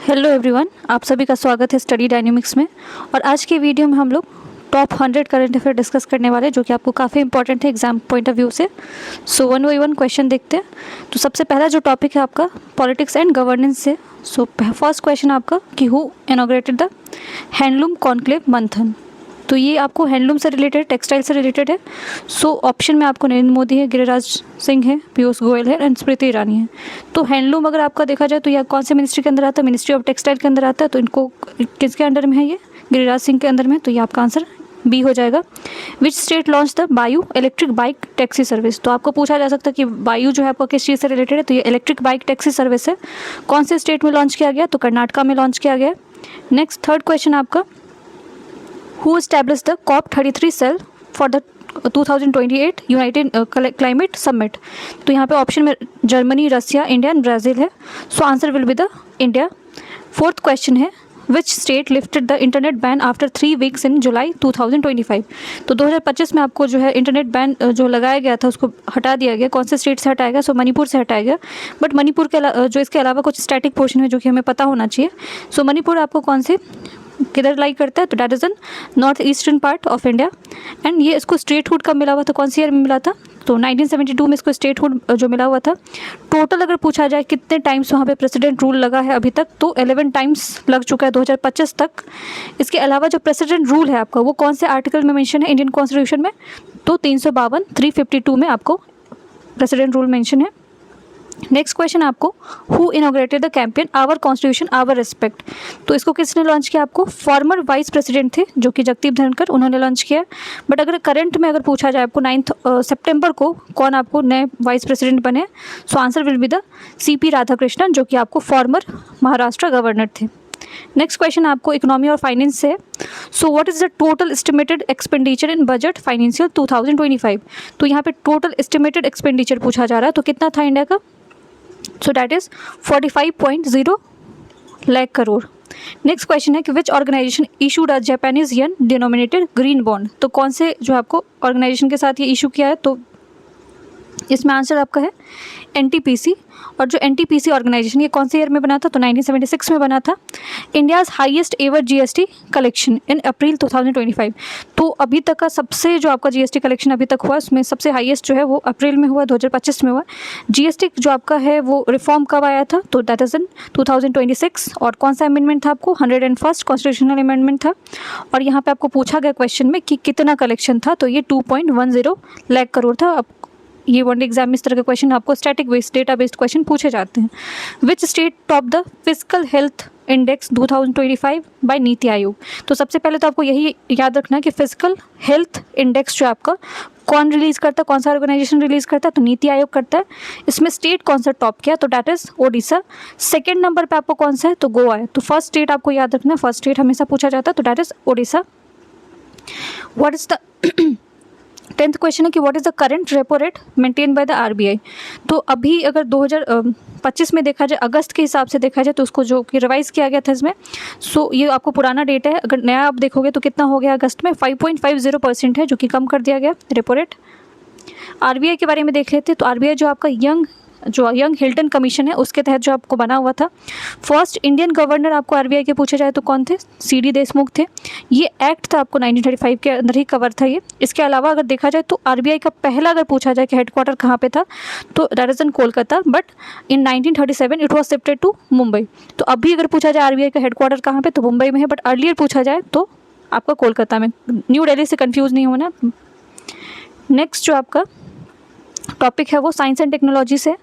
Hello everyone, आप सभी का स्वागत है स्टडी डायनेमिक्स में। और आज की वीडियो में हम लोग टॉप 100 करंट अफेयर डिस्कस करने वाले हैं, जो कि आपको काफ़ी इंपॉर्टेंट है एग्जाम पॉइंट ऑफ व्यू से। So one by one question देखते हैं। तो सबसे पहला जो टॉपिक है आपका पॉलिटिक्स एंड गवर्नेंस से। सो फर्स्ट क्वेश्चन आपका कि who inaugurated the handloom conclave मंथन। तो ये आपको हैंडलूम से रिलेटेड, टेक्सटाइल से रिलेटेड है। सो ऑप्शन में आपको नरेंद्र मोदी है, गिरिराज सिंह है, पीयूष गोयल है एंड स्मृति ईरानी है। तो हैंडलूम अगर आपका देखा जाए तो यह कौन से मिनिस्ट्री के अंदर आता है? मिनिस्ट्री ऑफ टेक्सटाइल के अंदर आता है। तो इनको किसके अंडर में है? ये गिरिराज सिंह के अंदर में। तो ये आपका आंसर बी हो जाएगा। Which state launch the Bayu electric bike taxi service. तो आपको पूछा जा सकता है कि बायू जो है आपका किस चीज़ से रिलेटेड है? तो ये इलेक्ट्रिक बाइक टैक्सी सर्विस है। कौन से स्टेट में लॉन्च किया गया? तो कर्नाटका में लॉन्च किया गया। नेक्स्ट थर्ड क्वेश्चन आपका, who established the COP33 cell for the 2028 united climate summit. तो यहाँ पे ऑप्शन में Germany, Russia, India and Brazil है। So answer will be the India. Fourth question है, which state lifted the internet ban after 3 weeks in July 2025। तो 2025 में आपको जो है इंटरनेट बैन जो लगाया गया था उसको हटा दिया गया। कौन से स्टेट से हटाया गया? सो मणिपुर से हटाया गया। बट मणिपुर के जो इसके अलावा कुछ स्टैटिक पोर्शन है जो कि हमें पता होना चाहिए। सो मणिपुर आपको कौन से किधर लाई करता है? तो that is in north eastern part of India. And ये इसको स्टेटहुड कब मिला हुआ था? कौन सी ईयर में मिला था? तो 1972 में इसको स्टेटहुड जो मिला हुआ था। टोटल अगर पूछा जाए कितने टाइम्स वहाँ पे प्रेसिडेंट रूल लगा है अभी तक, तो 11 टाइम्स लग चुका है 2025 तक। इसके अलावा जो प्रेसिडेंट रूल है आपका वो कौन से आर्टिकल में मेंशन है इंडियन कॉन्स्टिट्यूशन में? तो 352, 352 में आपको प्रेसिडेंट रूल मेंशन है। नेक्स्ट क्वेश्चन आपको, who inaugurated the campaign our constitution our respect. तो इसको किसने लॉन्च किया? आपको फॉर्मर वाइस प्रेसिडेंट थे जो कि जगदीप धनखड़, उन्होंने लॉन्च किया। बट अगर करंट में अगर पूछा जाए आपको 9 सितंबर को कौन आपको नए वाइस प्रेसिडेंट बने? सो answer will be the CP Radhakrishnan, जो कि आपको फॉर्मर महाराष्ट्र गवर्नर थे। नेक्स्ट क्वेश्चन आपको इकोनॉमी और फाइनेंस से है। So what is the total estimated expenditure in budget financial 2025। तो यहाँ पे टोटल एस्टिमेटेड एक्सपेंडिचर पूछा जा रहा है, तो कितना था इंडिया का? So that is 45.0 lakh crore. Next question है कि which organisation issued a Japanese yen denominated green bond. तो कौन से जो आपको ऑर्गेनाइजेशन के साथ ये इशू किया है? तो इसमें आंसर आपका है NTPC। और जो NTPC ऑर्गेनाइजेशन ये कौन से ईयर में बना था? तो 1976 में बना था। India's highest ever GST collection in April 2025। तो अभी तक का सबसे जो आपका GST कलेक्शन अभी तक हुआ उसमें सबसे हाईएस्ट जो है वो अप्रैल में हुआ, 2025 में हुआ। GST जो आपका है वो रिफॉर्म कब आया था? तो दैट इज़ इन 2026। और कौन सा अमेंडमेंट था आपको? 101st कॉन्स्टिट्यूशनल अमेंडमेंट था। और यहाँ पे आपको पूछा गया क्वेश्चन में कि कितना कलेक्शन था? तो ये 2.10 लाख करोड़ था। ये वन एग्जाम में इस तरह के क्वेश्चन आपको static based, data based question पूछे जाते हैं। Which state top the physical health index 2025 by NITI Aayog. तो सबसे पहले तो आपको यही याद रखना है कि फिजिकल हेल्थ इंडेक्स जो आपका कौन रिलीज़ करता है, कौन सा ऑर्गेनाइजेशन रिलीज़ करता है? तो नीति आयोग करता है। इसमें स्टेट कौन सा टॉप किया? तो that is Odisha. Second number पर आपको कौन सा है? तो गोवा है। तो फर्स्ट स्टेट आपको याद रखना है, फर्स्ट स्टेट हमेशा पूछा जाता है, तो that is Odisha. What is the 10th question है कि what is the current repo rate maintain by the RBI। तो अभी अगर 2025 में देखा जाए, अगस्त के हिसाब से देखा जाए, तो उसको जो कि रिवाइज़ किया गया था इसमें, सो ये आपको पुराना डेटा है। अगर नया आप देखोगे तो कितना हो गया अगस्त में? 5.50% है, जो कि कम कर दिया गया रेपो रेट। RBI के बारे में देख लेते हैं। तो RBI जो आपका यंग हिल्टन कमीशन है उसके तहत जो आपको बना हुआ था। फर्स्ट इंडियन गवर्नर आपको RBI के पूछे जाए तो कौन थे? CD देशमुख थे। ये एक्ट था आपको 1935 के अंदर ही कवर था ये। इसके अलावा अगर देखा जाए तो RBI का पहला अगर पूछा जाए कि हेडक्वार्टर कहाँ पे था, तो that is in Kolkata. But in 1937 it was shifted to Mumbai. तो अभी अगर पूछा जाए RBI का हेडक्वार्टर कहाँ पे, तो मुंबई में है। बट अर्लियर पूछा जाए तो आपका कोलकाता में। न्यू दिल्ली से कन्फ्यूज़ नहीं होना। नेक्स्ट जो आपका टॉपिक है वो साइंस एंड टेक्नोलॉजी से।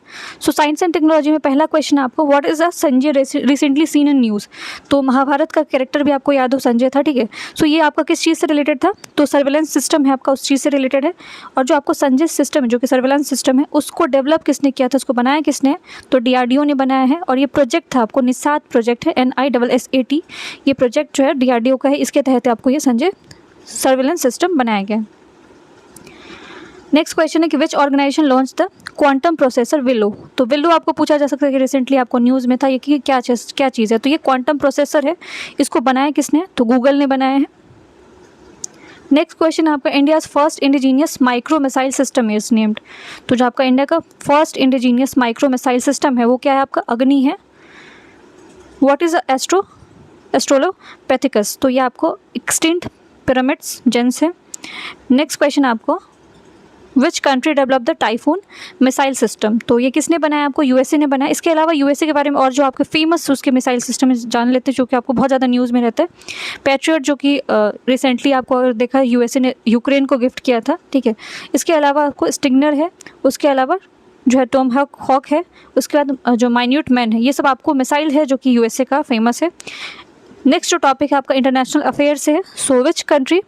सो साइंस एंड टेक्नोलॉजी में पहला क्वेश्चन आपको, what is a Sanjay recently seen in news. तो महाभारत का कैरेक्टर भी आपको याद हो, संजय था, ठीक है। सो ये आपका किस चीज़ से रिलेटेड था? तो सर्वेलेंस सिस्टम है आपका, उस चीज़ से रिलेटेड है। और जो आपको संजय सिस्टम है जो कि सर्वेलेंस सिस्टम है, उसको डेवलप किसने किया था, उसको बनाया किसने? तो DRDO ने बनाया है। और ये प्रोजेक्ट था आपको निसात प्रोजेक्ट है, NISSAT। ये प्रोजेक्ट जो है DRDO का है, इसके तहत आपको ये संजय सर्वेलेंस सिस्टम बनाया गया। नेक्स्ट क्वेश्चन है कि which organisation launch the quantum processor Willow. तो विलो आपको पूछा जा सकता है कि रिसेंटली आपको न्यूज़ में था ये कि क्या चीज़ है। तो ये क्वांटम प्रोसेसर है, इसको बनाया किसने? तो गूगल ने बनाया है। नेक्स्ट क्वेश्चन आपका, India's first indigenous micro missile system is named. तो जो आपका इंडिया का first indigenous micro missile system है वो क्या है? आपका अग्नि है। व्हाट इज़ एस्ट्रोलोपैथिकस, तो ये आपको एक्सटिंक्ट पिरामिड्स जेंस है। नेक्स्ट क्वेश्चन आपको which country develop the typhoon missile system, तो ये किसने बनाया, आपको यूएसए ने बनाया। इसके अलावा यूएसए के बारे में और जो आपके फेमस उसके मिसाइल सिस्टम जान लेते हैं जो कि आपको बहुत ज़्यादा न्यूज़ में रहता है। पैट्रियट जो कि रिसेंटली आपको अगर देखा यूएसए ने यूक्रेन को गिफ्ट किया था, ठीक है। इसके अलावा आपको स्टिंगर है, उसके अलावा जो है टॉम हॉक है, उसके बाद जो माइन्यूट मैन है, ये सब आपको मिसाइल है जो कि यूएसए का फेमस है। नेक्स्ट जो टॉपिक है आपका इंटरनेशनल अफेयर से है। So which country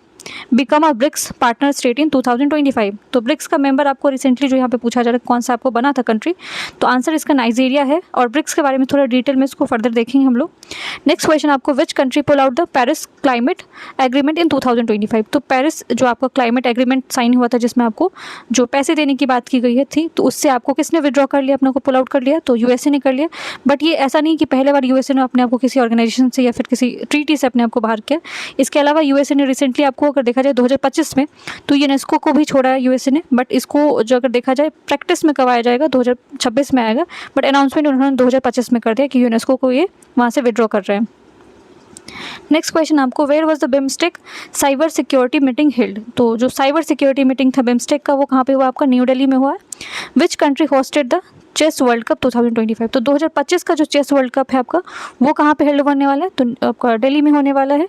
become a BRICS partner state in 2025, तो ब्रिक्स का मेंबर आपको रिसेंटली जो यहाँ पे पूछा जा रहा है कौन सा आपको बना था कंट्री, तो आंसर इसका नाइजीरिया है। और ब्रिक्स के बारे में थोड़ा डिटेल में इसको फर्दर देखेंगे हम लोग। नेक्स्ट क्वेश्चन आपको which country pull out the Paris climate agreement in 2025, तो पेरिस जो आपका क्लाइमेट एग्रीमेंट साइन हुआ था जिसमें आपको जो पैसे देने की बात की गई है थी, तो उससे आपको किसने विड्रॉ कर लिया, अपने को पुल आउट कर लिया, तो यूएसए ने कर लिया। बट ये ऐसा नहीं कि पहले बार यूएसए ने अपने आप को किसी ऑर्गेनाइजेशन से या फिर किसी ट्रीटी से अपने आप को बाहर किया। इसके अलावा यूएसए ने रिसेंटली आपको अगर देखा जाए 2025 में, तो यूनेस्को को भी छोड़ा है यूएसए ने, बट इसको जो अगर देखा जाए प्रैक्टिस में कब आया जाएगा 2026 में आएगा, बट अनाउंसमेंट उन्होंने 2025 में कर दिया कि यूनेस्को को ये वहाँ से विड्रॉ कर रहे हैं। नेक्स्ट क्वेश्चन आपको where was the BIMSTEC cyber security meeting held, तो जो साइबर सिक्योरिटी मीटिंग था बिम्स्टेक का वो कहाँ पे हुआ, आपका न्यू दिल्ली में हुआ है। Which country hosted the chess world cup 2025, तो 2025 का जो चेस वर्ल्ड कप है आपका वो कहाँ पे हेल्ड होने वाला है, तो आपका दिल्ली में होने वाला है।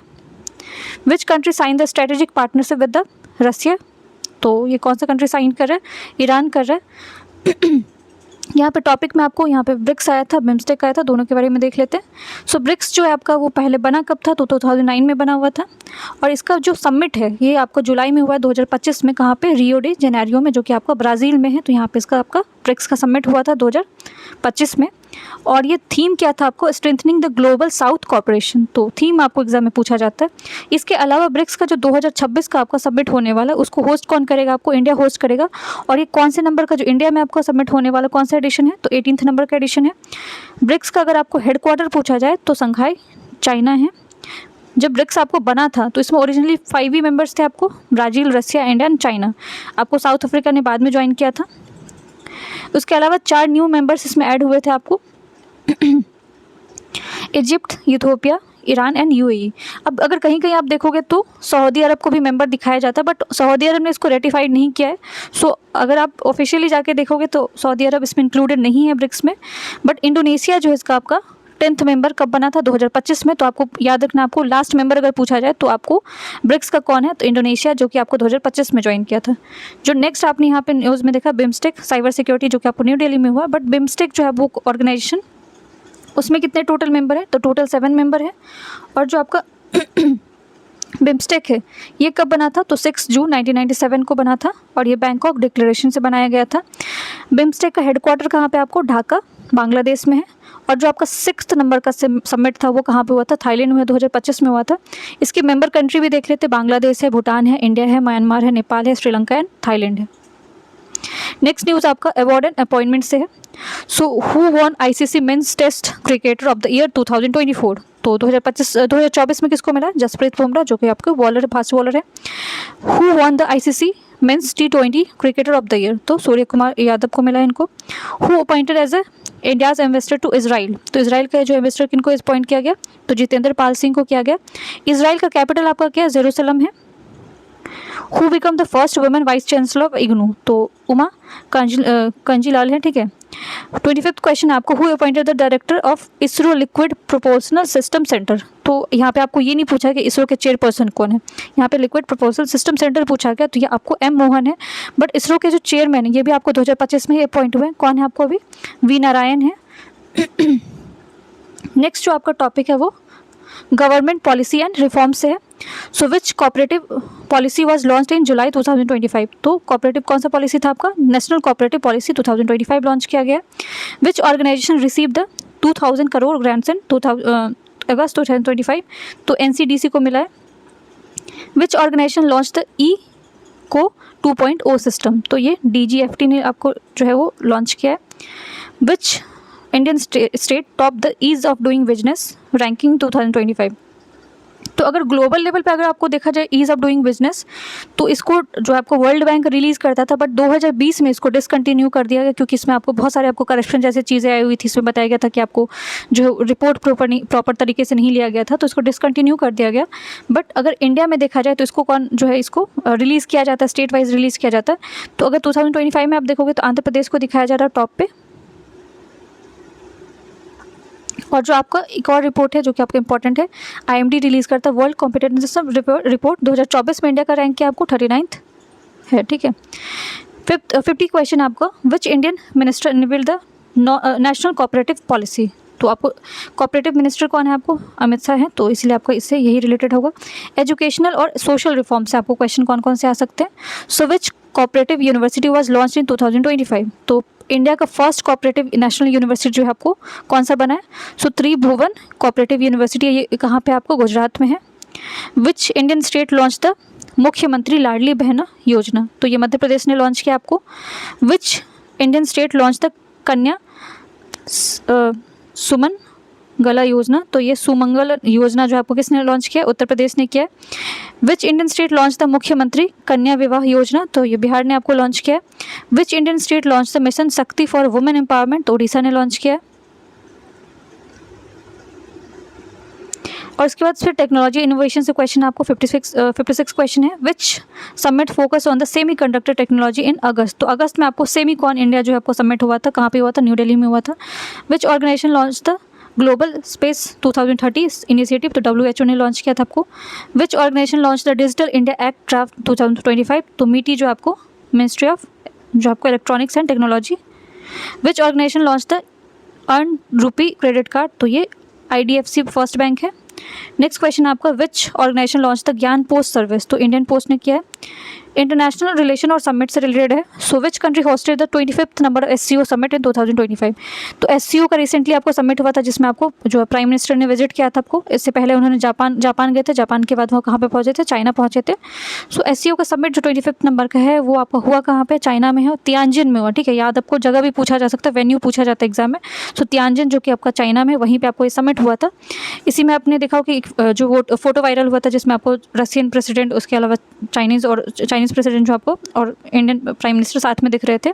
Which country sign the strategic partnership with the Russia, तो ये कौन सा कंट्री साइन कर रहा है, ईरान कर रहा है। यहाँ पे टॉपिक में आपको यहाँ पे ब्रिक्स आया था, बिम्स्टेक आया था, दोनों के बारे में देख लेते हैं। सो ब्रिक्स जो है आपका वो पहले बना कब था, तो 2009 में बना हुआ था। और इसका जो समिट है ये आपको जुलाई में हुआ है 2025 में, कहाँ पे, रियो डे जेनेरियो में, जो कि आपका ब्राज़ील में है। तो यहाँ पे इसका आपका ब्रिक्स का समिट हुआ था 2025 में। और ये थीम क्या था आपको, strengthening the global south corporation, तो थीम आपको एग्जाम में पूछा जाता है। इसके अलावा ब्रिक्स का जो 2026 का आपका सबमिट होने वाला है उसको होस्ट कौन करेगा, आपको इंडिया होस्ट करेगा। और ये कौन से नंबर का जो इंडिया में आपका सबमिट होने वाला कौन सा एडिशन है, तो 18th नंबर का एडिशन है। ब्रिक्स का अगर आपको हेडक्वार्टर पूछा जाए तो संघाई चाइना है। जब ब्रिक्स आपको बना था तो इसमें ओरिजिनली 5 ही मेंबर्स थे आपको, Brazil, Russia, India and China. आपको साउथ अफ्रीका ने बाद में ज्वाइन किया था। उसके अलावा 4 न्यू मेंबर्स इसमें ऐड हुए थे आपको, Egypt, Ethiopia, Iran and UAE. अब अगर कहीं कहीं आप देखोगे तो सऊदी अरब को भी मेंबर दिखाया जाता है, बट सऊदी अरब ने इसको रेटिफाइड नहीं किया है। सो अगर आप ऑफिशियली जाके देखोगे तो सऊदी अरब इसमें इंक्लूडेड नहीं है ब्रिक्स में। बट इंडोनेशिया जो है इसका आपका 10th मेंबर कब बना था, 2025 में। तो आपको याद रखना, आपको लास्ट मेंबर अगर पूछा जाए तो आपको ब्रिक्स का कौन है, तो इंडोनेशिया, जो कि आपको 2025 में ज्वाइन किया था। जो नेक्स्ट आपने यहाँ पे न्यूज़ में देखा बिम्स्टेक साइबर सिक्योरिटी, जो कि आपको न्यू दिल्ली में हुआ। बट बिम्स्टेक जो है वो ऑर्गेनाइजेशन, उसमें कितने टोटल मेंबर है, तो टोटल 7 मेंबर है। और जो आपका बिम्स्टेक है ये कब बना था, तो 6 जून 1997 को बना था। और ये बैंकॉक डिक्लेरेशन से बनाया गया था। बिम्स्टेक का हेडक्वार्टर कहाँ पे आपको, ढाका, बांग्लादेश में है। और जो आपका 6th नंबर का समिट था वो कहाँ पे हुआ था, थाईलैंड में 2025 में हुआ था। इसके मेंबर कंट्री भी देख लेते, बांग्लादेश है, भूटान है, इंडिया है, म्यांमार है, नेपाल है, श्रीलंका एंड थाईलैंड है। नेक्स्ट न्यूज़ आपका अवार्ड एंड अपॉइंटमेंट से है। So who won ICC men's test cricketer of the year 2024, तो 2024 में किसको मिला, जसप्रीत बुमराह, जो कि आपके बॉलर, फास्ट बॉलर है। Who won the ICC men's T20 cricketer of the year, तो सूर्य कुमार यादव को मिला इनको। Who appointed as a India's investor to Israel, तो इसराइल का जो इन्वेस्टर किनको अपॉइंट किया गया, तो जितेंद्र पाल सिंह को किया गया। इसराइल का कैपिटल आपका क्या, जेरूसलम है। Who become the first women vice chancellor of IGNOU, तो उमा कंजीलाल है, ठीक है। 25th क्वेश्चन आपको who appointed the director of ISRO liquid proportional system centre, तो यहाँ पे आपको ये नहीं पूछा कि इसरो के चेयरपर्सन कौन है, यहाँ पे लिक्विड प्रोपोर्शनल सिस्टम सेंटर पूछा गया, तो ये आपको M मोहन है। बट इसरो के जो चेयरमैन है ये भी आपको 2025 में ही अपॉइंट हुए हैं, कौन है आपको अभी, V नारायण है। नेक्स्ट जो आपका टॉपिक है वो गवर्नमेंट पॉलिसी एंड रिफॉर्म से है। So which cooperative policy was launched in July 2025, तो कोऑपरेटिव कौन सा पॉलिसी था आपका, नेशनल कोऑपरेटिव पॉलिसी 2025 लॉन्च किया गया। Which organisation receive the 2000 crore grants in August 2025, तो NCDC को मिला है। Which organisation launch the ECO 2.0 system, तो ये DGFT ने आपको जो है वो लॉन्च किया है। Which Indian state top the ease of doing business ranking 2025, तो अगर ग्लोबल लेवल पे अगर आपको देखा जाए ईज ऑफ डूइंग बिजनेस, तो इसको जो आपको वर्ल्ड बैंक रिलीज़ करता था, बट 2020 में इसको डिसकंटिन्यू कर दिया गया, क्योंकि इसमें आपको बहुत सारे आपको करप्शन जैसे चीज़ें आई हुई थी। इसमें बताया गया था कि आपको जो रिपोर्ट प्रॉपर तरीके से नहीं लिया गया था, तो इसको डिसकंटिन्यू कर दिया गया। बट अगर इंडिया में देखा जाए तो इसको कौन जो है इसको रिलीज़ किया जाता है, स्टेट वाइज रिलीज़ किया जाता है। तो अगर 2025 में आप देखोगे तो आंध्र प्रदेश को दिखाया जा रहा है टॉप पे। और जो आपका एक और रिपोर्ट है जो कि आपका इंपॉर्टेंट है, IMD रिलीज़ करता है वर्ल्ड कॉम्पिटिटिवनेस रिपोर्ट 2024 में। इंडिया का रैंक क्या आपको 39th है, ठीक है। 50 क्वेश्चन आपका, which Indian minister unveiled the national cooperative policy. तो आपको कोऑपरेटिव मिनिस्टर कौन है, आपको अमित शाह है, तो इसलिए आपका इससे यही रिलेटेड होगा। एजुकेशनल और सोशल रिफॉर्म से आपको क्वेश्चन कौन कौन से आ सकते हैं। So which cooperative university was launched in 2025। तो इंडिया का फर्स्ट कोऑपरेटिव नेशनल यूनिवर्सिटी जो है आपको कौन सा बना है। सो त्रिभुवन कोऑपरेटिव यूनिवर्सिटी, ये कहाँ पे आपको गुजरात में है। Which Indian state launch the मुख्यमंत्री लाडली बहना योजना। तो ये मध्य प्रदेश ने लॉन्च किया आपको। Which Indian state launch the कन्या सुमन गला योजना। तो ये सुमंगल योजना जो आपको किसने लॉन्च किया, उत्तर प्रदेश ने किया है। Which Indian state launch the मुख्यमंत्री कन्या विवाह योजना। तो ये बिहार ने आपको लॉन्च किया है। Which Indian state launch the mission शक्ति फॉर वुमेन एम्पावरमेंट। तो उड़ीसा ने लॉन्च किया है। और इसके बाद फिर टेक्नोलॉजी इनोवेशन से क्वेश्चन आपको 56 क्वेश्चन है। Which summit focus on the semi conductor technology in August. तो अगस्त में आपको सेमीकॉन इंडिया जो है आपको समिट हुआ था, कहाँ पे हुआ था, न्यू दिल्ली में हुआ था। Which organisation launch the global space 2030 initiative. तो WHO ने लॉन्च किया था आपको। Which organisation launch the digital India act draft 2025। तो MeitY जो आपको मिनिस्ट्री ऑफ जो आपको electronics and technology. Which organisation launch the earn rupee credit card. तो ये IDFC फर्स्ट बैंक है। नेक्स्ट क्वेश्चन आपका, which organisation launch the Gyan post service. तो इंडियन पोस्ट ने किया है। इंटरनेशनल रिलेशन और समिट से रिलेटेड है। So which country hosted the 25th number SCO summit in 2025। तो SCO का रिसेंटली आपको समिट हुआ था, जिसमें आपको जो प्राइम मिनिस्टर ने विजिट किया था आपको। इससे पहले उन्होंने जापान गए थे, जापान के बाद वो कहाँ पे पहुँचे थे, चाइना पहुँचे थे। सो SCO का समिट जो 25th नंबर का है वो आपका हुआ कहाँ पे, चाइना में है, तियानजिन में हुआ, ठीक है। याद आपको जगह भी पूछा जा सकता है, वेन्यू पूछा जाता है एग्जाम में। सो तियानजिन जो कि आपका चाइना में, वहीं पर आपको ये समिट हुआ था। इसी में आपने देखा कि जो वो फोटो वायरल हुआ था जिसमें आपको रशियन प्रेसिडेंट, उसके अलावा चाइनीज़ प्रेसिडेंट जो आपको और इंडियन प्राइम मिनिस्टर साथ में दिख रहे थे।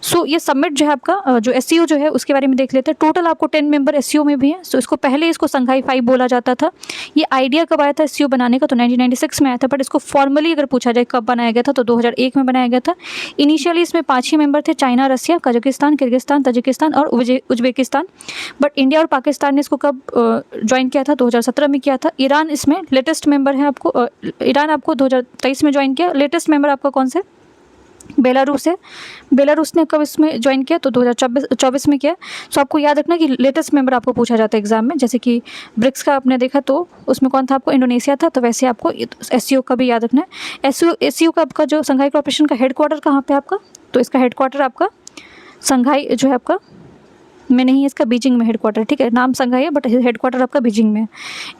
सो ये समिट जो है आपका जो SCO जो है उसके बारे में देख लेते हैं। टोटल आपको 10 मेंबर SCO में भी है। सो इसको पहले इसको संघाई 5 बोला जाता था। ये आइडिया कब आया था SCO बनाने का, तो 1996 में आया था। बट इसको फॉर्मली अगर पूछा जाए कब बनाया गया था, तो 2001 में बनाया गया था। इनिशियली इसमें 5 ही मेंबर थे, चाइना, रसिया, कजाकिस्तान, किर्गिस्तान, तजिकिस्तान और उज्बेकिस्तान। बट इंडिया और पाकिस्तान ने इसको कब ज्वाइन किया था, 2017 में किया था। ईरान इसमें लेटेस्ट मेंबर है आपको, ईरान आपको 2023 में ज्वाइन किया। लेटेस्ट मेंबर आपका कौन से, बेलारूस है। बेलारूस ने कब इसमें ज्वाइन किया, तो 2024 में किया। सो आपको याद रखना कि लेटेस्ट मेंबर आपको पूछा जाता है एग्जाम में। जैसे कि ब्रिक्स का आपने देखा तो उसमें कौन था, आपको इंडोनेशिया था। तो वैसे आपको SCO का भी याद रखना है। SCO का आपका जो संघाई कॉर्पोरेशन का हेडक्वार्टर कहाँ पे आपका, तो इसका हेडक्वार्टर आपका संघाई जो है आपका में नहीं है, इसका बीजिंग में हेडक्वार्टर, ठीक है। नाम संघाई है बट हेडक्वार्टर आपका बीजिंग में है।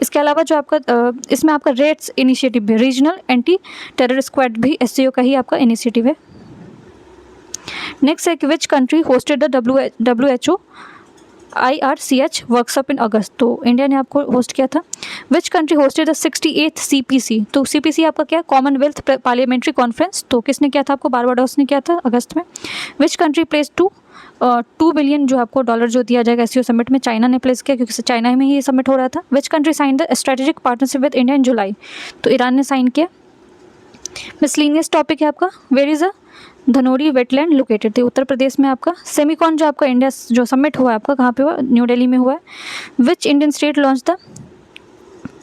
इसके अलावा जो आपका इसमें आपका रेड्स इनिशिएटिव भी, रीजनल एंटी टेरर स्क्वाड भी SCO का ही आपका इनिशिएटिव है। नेक्स्ट है कि which country hosted the WHO IRCH workshop in August. तो इंडिया ने आपको होस्ट किया था। Which country hosted the 68th CPC। तो CPC आपका क्या, कॉमनवेल्थ पार्लियामेंट्री कॉन्फ्रेंस। तो किसने किया था, आपको बारबाडोस ने किया था अगस्त में। विच कंट्री प्लेस $2 बिलियन जो आपको डॉलर जो दिया जाएगा SCO समिट में, चाइना ने प्लेस किया, क्योंकि चाइना में ही ये समिट हो रहा था। Which country sign the strategic partnership with India in July. तो ईरान ने साइन किया। मिसलिनियस टॉपिक है आपका, where is a Dhanori wetland located थी, उत्तर प्रदेश में आपका। सेमीकॉन जो आपका इंडिया जो समिट हुआ है आपका कहाँ पे हुआ, न्यू दिल्ली में हुआ है। Which Indian state launch the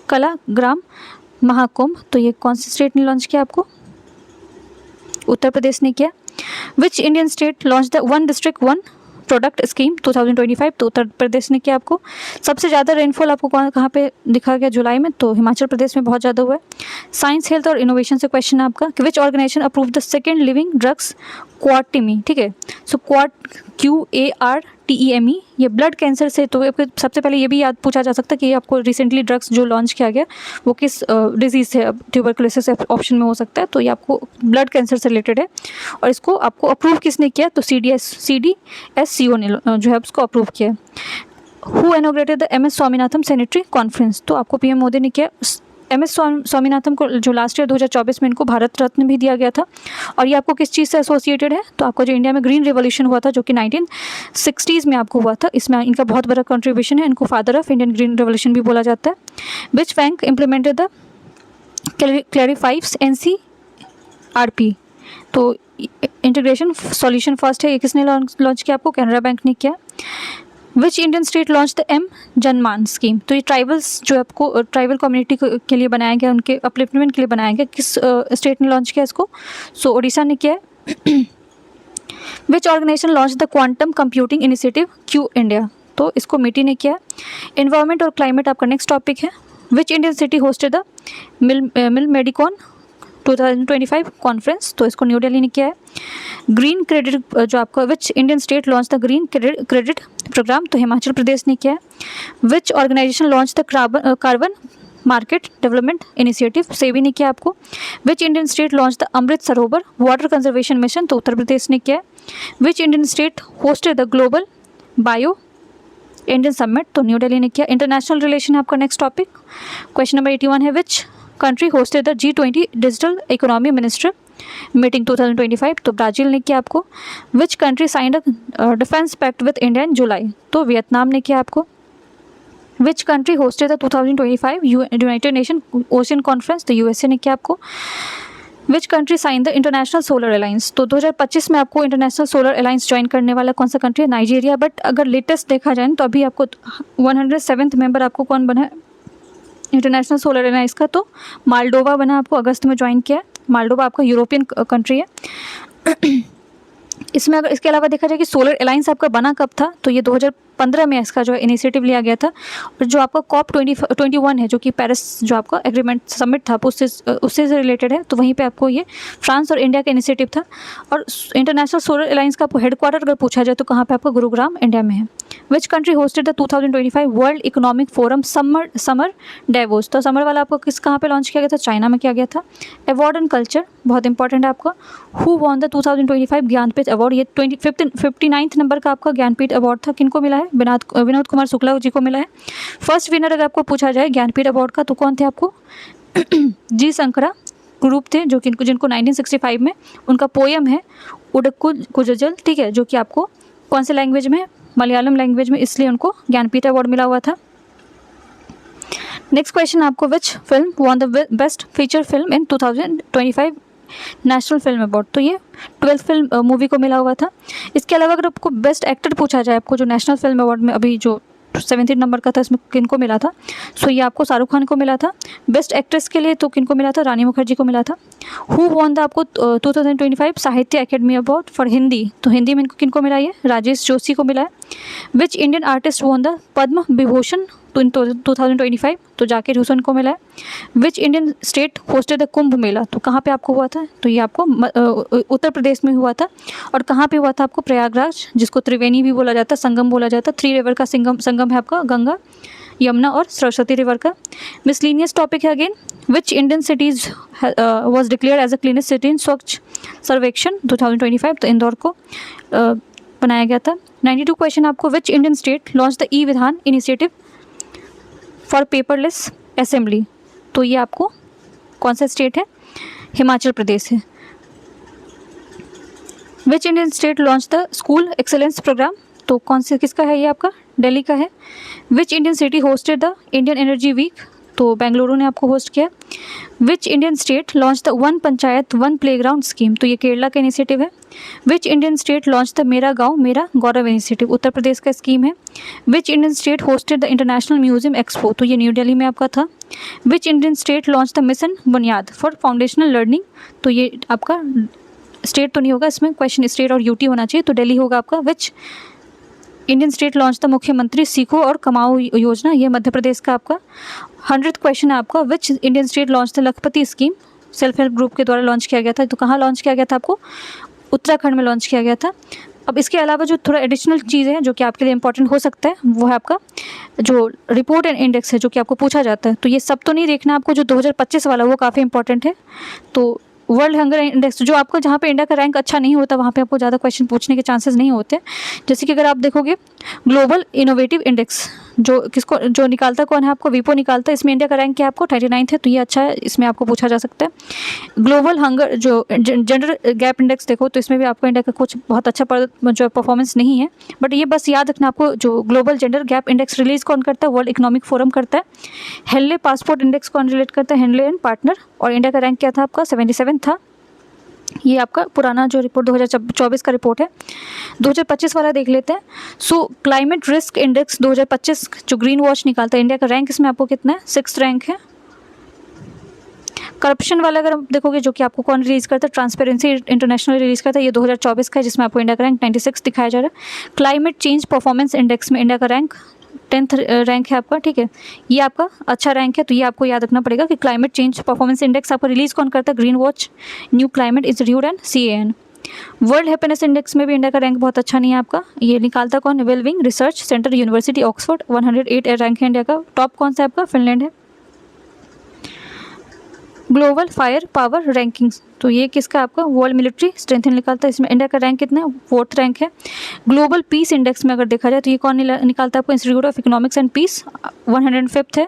Kalagram Mahakumbh. तो ये कौन सी स्टेट ने लॉन्च किया आपको, उत्तर प्रदेश ने किया। Which Indian state launch the one district one product scheme 2025। तो उत्तर प्रदेश ने किया आपको। सबसे ज़्यादा रेनफॉल आपको कहाँ पे दिखा गया जुलाई में, तो हिमाचल प्रदेश में बहुत ज़्यादा हुआ है। साइंस, हेल्थ और इनोवेशन से क्वेश्चन है आपका, which organisation approve the second living drugs Qartemi, ठीक है। सो QUARTEME ये ब्लड कैंसर से, तो सबसे पहले ये भी याद पूछा जा सकता है कि आपको रिसेंटली ड्रग्स जो लॉन्च किया गया वो किस डिजीज़ से, ट्यूबरकुलोसिस ऑप्शन में हो सकता है। तो ये आपको ब्लड कैंसर से रिलेटेड है। और इसको आपको अप्रूव किसने किया, तो CDSCO ने जो है उसको अप्रूव किया है। Who inaugurated the MS Swaminathan sanitary conference. तो आपको PM मोदी ने किया। MS स्वामीनाथन को जो लास्ट ईयर 2024 में इनको भारत रत्न भी दिया गया था। और ये आपको किस चीज़ से एसोसिएटेड है, तो आपका जो इंडिया में ग्रीन रिवॉल्यूशन हुआ था जो कि 1960s में आपको हुआ था, इसमें इनका बहुत बड़ा कंट्रीब्यूशन है। इनको father of Indian green revolution भी बोला जाता है। Which bank implemented the clarifies NCRP, तो इंटीग्रेशन सॉल्यूशन फर्स्ट है, ये किसने लॉन्च किया, आपको कैनरा बैंक ने किया। Which Indian state launch the M Janman scheme, तो ये ट्राइबल्स जो आपको ट्राइबल कम्युनिटी के लिए बनाया गया, उनके अपलिफ्टमेंट के लिए बनाया गया, किस स्टेट ने लॉन्च किया इसको, सो ओडिशा ने किया है। Which organisation launch the quantum computing initiative Q India, तो इसको मिटी ने किया। इन्वायरमेंट और क्लाइमेट आपका नेक्स्ट टॉपिक है। Which Indian city hosted the Mil Medicon 2025 conference, तो इसको न्यू दिल्ली ने किया है। ग्रीन क्रेडिट जो आपका which Indian state launch the green credit programme, तो हिमाचल प्रदेश ने किया है। Which organisation launch the carbon market development initiative, SEBI ने किया आपको। Which Indian state launch the Amrit Sarovar water conservation mission, तो उत्तर प्रदेश ने किया है। Which Indian state hosted the global bio Indian summit, तो न्यू दिल्ली ने किया। इंटरनेशनल रिलेशन है आपका नेक्स्ट टॉपिक। क्वेश्चन नंबर 81 है which country hosted the G20 digital economy minister meeting 2025, तो ब्राज़ील ने किया आपको। Which country signed a defence pact with India in July, तो वियतनाम ने किया आपको। Which country hosted the 2025 united nation ocean conference, तो USA ने किया आपको। Which country sign the international solar alliance, तो 2025 में आपको इंटरनेशनल सोलर अलायंस ज्वाइन करने वाला कौन सा कंट्री है, नाइजीरिया। बट अगर लेटेस्ट देखा जाए तो अभी आपको 107th मेंबर आपको कौन बना है इंटरनेशनल सोलर अलायंस का, तो मालडोवा बना, आपको अगस्त में ज्वाइन किया है। मालडोवा आपका यूरोपियन कंट्री है। इसमें अगर इसके अलावा देखा जाए कि सोलर अलायंस आपका बना कब था, तो ये 2015 में इसका जो इनिशिएटिव लिया गया था। और जो आपका COP21 है जो कि पेरिस जो आपका एग्रीमेंट समिट था उससे से रिलेटेड है, तो वहीं पे आपको ये फ्रांस और इंडिया का इनिशिएटिव था। और इंटरनेशनल सोलर अलायंस का आपको हेडक्वार्टर अगर पूछा जाए तो कहाँ पे आपका गुरुग्राम इंडिया में है। Which country hosted the 2025 world economic forum summer Davos, तो समर वाला आपको कहाँ पे लॉन्च किया गया था, चाइना में किया गया था। अवार्ड एंड कल्चर बहुत इंपॉर्टेंट है आपका। Who won the 2025 Jnanpith award, ये 59th नंबर का आपका ज्ञानपीठ अवार्ड था, किनको मिला है, विनोद कुमार शुक्ला जी को मिला है। फर्स्ट विनर अगर आपको पूछा जाए ज्ञानपीठ अवार्ड का तो कौन थे आपको जी शंकरा ग्रुप थे, जो कि जिनको 1965 में उनका पोयम है उडक्कू कुजल, ठीक है, जो कि आपको कौन से लैंग्वेज में, मलयालम लैंग्वेज में, इसलिए उनको ज्ञानपीठ अवार्ड मिला हुआ था। नेक्स्ट क्वेश्चन आपको which film won the best feature film in 2025 national film award, तो ये 12th फिल्म मूवी को मिला हुआ था। इसके अलावा अगर आपको बेस्ट एक्टर पूछा जाए, आपको जो नेशनल फिल्म अवार्ड में अभी जो 17 नंबर का था इसमें किनको मिला था, सो ये आपको शाहरुख खान को मिला था। बेस्ट एक्ट्रेस के लिए तो किनको मिला था, रानी मुखर्जी को मिला था। हु वॉन द आपको 2025 साहित्य अकेडमी अवार्ड फॉर हिंदी, तो हिंदी में इनको किनको मिला है, राजेश जोशी को मिला है। Which Indian artist won the Padma Vibhushan 2025, तो जाकिर हुसैन को मिला है। Which Indian state hosted the Kumbh Mela, तो कहाँ पे आपको हुआ था, तो ये आपको उत्तर प्रदेश में हुआ था। और कहाँ पे हुआ था आपको, प्रयागराज, जिसको त्रिवेणी भी बोला जाता है, संगम बोला जाता है। 3 रिवर का संगम है आपका, गंगा, यमुना और सरस्वती रिवर का। मिसलिनियस टॉपिक है again. Which Indian cities was declared as a cleanest city in Swachh Survekshan 2025, तो इंदौर को बनाया गया था। 92 क्वेश्चन आपको which Indian state launch the e-Vidhan initiative for paperless assembly, तो ये आपको कौन सा स्टेट है, हिमाचल प्रदेश है। Which Indian state launch the school excellence programme, तो कौन से किसका है, ये आपका दिल्ली का है। Which Indian city hosted the Indian energy week, तो बेंगलुरु ने आपको होस्ट किया। Which Indian state launch the one panchayat one playground scheme, तो ये केरला का इनिशिएटिव है। Which Indian state launch the Mera Gaon मेरा गौरव इनिशिएटिव, उत्तर प्रदेश का स्कीम है। Which Indian state hosted the international museum expo, तो ये न्यू दिल्ली में आपका था। विच Indian state launch the mission बुनियाद फॉर फाउंडेशनल लर्निंग, तो ये आपका स्टेट तो नहीं होगा, इसमें क्वेश्चन स्टेट और यूटी होना चाहिए, तो दिल्ली होगा आपका। Which Indian state launch the मुख्यमंत्री सीखो और कमाओ योजना, ये मध्य प्रदेश का आपका। 100th क्वेश्चन है आपका which Indian state launch the Lakhpati scheme, self help group के द्वारा लॉन्च किया गया था, तो कहाँ लॉन्च किया गया था आपको, उत्तराखंड में लॉन्च किया गया था। अब इसके अलावा जो थोड़ा एडिशनल चीज़ है जो कि आपके लिए इंपॉर्टेंट हो सकता है वो है आपका जो रिपोर्ट एंड इंडेक्स है जो कि आपको पूछा जाता है, तो ये सब तो नहीं देखना आपको, जो 2025 वाला वो काफ़ी इंपॉर्टेंट है। तो वर्ल्ड हंगर इंडेक्स जो आपको जहाँ पे इंडिया का रैंक अच्छा नहीं होता वहाँ पे आपको ज़्यादा क्वेश्चन पूछने के चांसेस नहीं होते। जैसे कि अगर आप देखोगे ग्लोबल इनोवेटिव इंडेक्स जो निकालता कौन है आपको, विपो निकालता है। इसमें इंडिया का रैंक क्या है आपको 39 है, तो ये अच्छा है, इसमें आपको पूछा जा सकता है। ग्लोबल हंगर जो जेंडर गैप इंडेक्स देखो तो इसमें भी आपको इंडिया का कुछ बहुत अच्छा जो परफॉर्मेंस नहीं है, बट ये बस याद रखना आपको, जो global gender gap index release कौन करता है, वर्ल्ड इकोनॉमिक फोरम करता है। हेनले पासपोर्ट इंडेक्स कौन रिलेट करता है, हेनले एंड पार्टनर, और इंडिया का रैंक क्या था आपका 77 था। ये आपका पुराना जो रिपोर्ट 2024 का रिपोर्ट है। 2025 वाला देख लेते हैं। सो क्लाइमेट रिस्क इंडेक्स 2025 जो ग्रीन वॉच निकालता है, इंडिया का रैंक इसमें आपको कितना है, 6th रैंक है। करप्शन वाला अगर हम देखोगे, जो कि आपको कौन रिलीज करता है, ट्रांसपेरेंसी इंटरनेशनल रिलीज करता है, ये 2024 का है, जिसमें आपको इंडिया का रैंक 96 दिखाया जा रहा है। क्लाइमेट चेंज परफॉर्मेंस इंडेक्स में इंडिया का रैंक 10th रैंक है आपका, ठीक है, ये आपका अच्छा रैंक है। तो ये आपको याद रखना पड़ेगा कि क्लाइमेट चेंज परफॉर्मेंस इंडेक्स आपको रिलीज कौन करता है, green watch, new climate institute and CAN। World happiness index में भी इंडिया का रैंक बहुत अच्छा नहीं है आपका, ये निकालता कौन, well-being research centre university Oxford, 108 rank है इंडिया का। टॉप कौन सा है आपका, फिनलैंड है। ग्लोबल फायर पावर रैंकिंग्स, तो ये किसका आपका, वर्ल्ड मिलिट्री स्ट्रेंथ निकालता है, इसमें इंडिया का रैंक कितना है, 4th रैंक है। ग्लोबल पीस इंडेक्स में अगर देखा जाए तो ये कौन निकालता है आपको, institute of economics and peace, 105th है।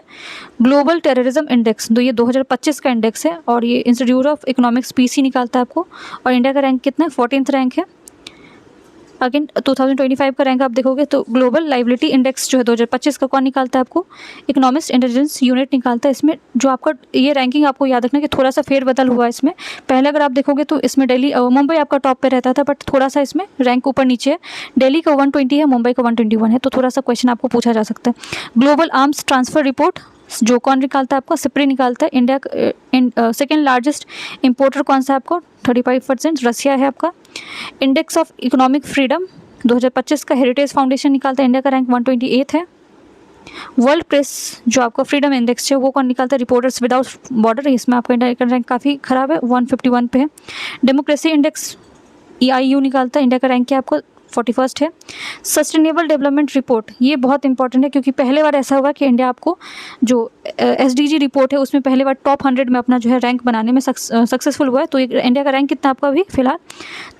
ग्लोबल टेररिज्म इंडेक्स, तो ये 2025 का इंडेक्स है, और ये इंस्टीट्यूट ऑफ इकोनॉमिक्स पीस ही निकालता है आपको, और इंडिया का रैंक कितना है, 14th रैंक है। अगेन 2025 का रैंक आप देखोगे तो ग्लोबल लाइबिलिटी इंडेक्स जो है 2025 का कौन निकालता है आपको, इकोनॉमिक्स इंटेलिजेंस यूनिट निकालता है। इसमें जो आपका ये रैंकिंग आपको याद रखना कि थोड़ा सा फेरबदल हुआ है इसमें। पहले अगर आप देखोगे तो इसमें मुंबई आपका टॉप पे रहता था, बट थोड़ा सा इसमें रैंक ऊपर नीचे है। दिल्ली का 120 है, मुंबई का 121 है, तो थोड़ा सा क्वेश्चन आपको पूछा जा सकता है। ग्लोबल आर्म्स ट्रांसफर रिपोर्ट जो कौन निकालता है आपका, सिप्री निकालता है। इंडिया सेकेंड लार्जेस्ट इंपोर्टर कौन सा है आपको, 35%, रसिया है आपका। इंडेक्स ऑफ इकोनॉमिक फ्रीडम 2025 का हेरिटेज फाउंडेशन निकालता है, इंडिया का रैंक 128 है। वर्ल्ड प्रेस जो आपका फ्रीडम इंडेक्स है वो कौन निकालता है, रिपोर्टर्स विदाउट बॉर्डर, इसमें आपका इंडिया का रैंक काफ़ी खराब है, 151 पे है। डेमोक्रेसी इंडेक्स EIU निकालता है, इंडिया का रैंक क्या आपको 41 है। सस्टेनेबल डेवलपमेंट रिपोर्ट, ये बहुत इंपॉर्टेंट है, क्योंकि पहले बार ऐसा हुआ कि इंडिया आपको जो SDG रिपोर्ट है उसमें पहले बार टॉप 100 में अपना जो है रैंक बनाने में सक्सेसफुल हुआ है। तो इंडिया का रैंक कितना आपका अभी फिलहाल,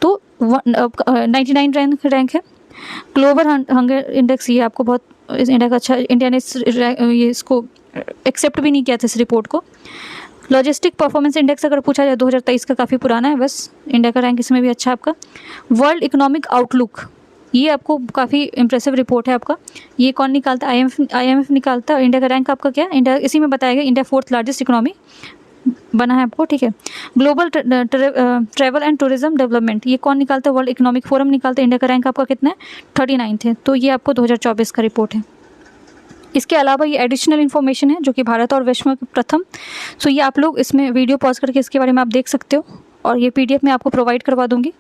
तो 99 रैंक है। ग्लोबल हंगर इंडेक्स, ये आपको बहुत इंडिया का अच्छा, इंडिया ने ये इसको एक्सेप्ट भी नहीं किया था इस रिपोर्ट को। लॉजिस्टिक परफॉर्मेंस इंडेक्स अगर पूछा जाए 2023 का, काफ़ी पुराना है, बस इंडिया का रैंक इसमें भी अच्छा है आपका। वर्ल्ड इकोनॉमिक आउटलुक, ये आपको काफ़ी इंप्रेसिव रिपोर्ट है आपका, ये कौन निकालता है, IMF निकालता है। इंडिया का रैंक आपका क्या है, इंडिया इसी में बताया गया, इंडिया 4th लार्जेस्ट इकोनॉमी बना है आपको, ठीक है। Global travel and tourism development, ये कौन निकालता है, वर्ल्ड इकोनॉमिक फोरम निकालता है। इंडिया का रैंक आपका कितना है, 39 है, तो ये आपको 2024 का रिपोर्ट है। इसके अलावा ये एडिशनल इन्फॉर्मेशन है जो कि भारत और विश्व में प्रथम। सो ये आप लोग इसमें वीडियो पॉज करके इसके बारे में आप देख सकते हो, और ये PDF मैं आपको प्रोवाइड करवा दूंगी।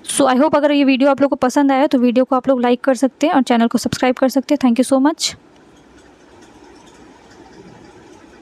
सो आई होप अगर ये वीडियो आप लोग को पसंद आया तो वीडियो को आप लोग लाइक कर सकते हैं और चैनल को सब्सक्राइब कर सकते हैं। Thank you so much.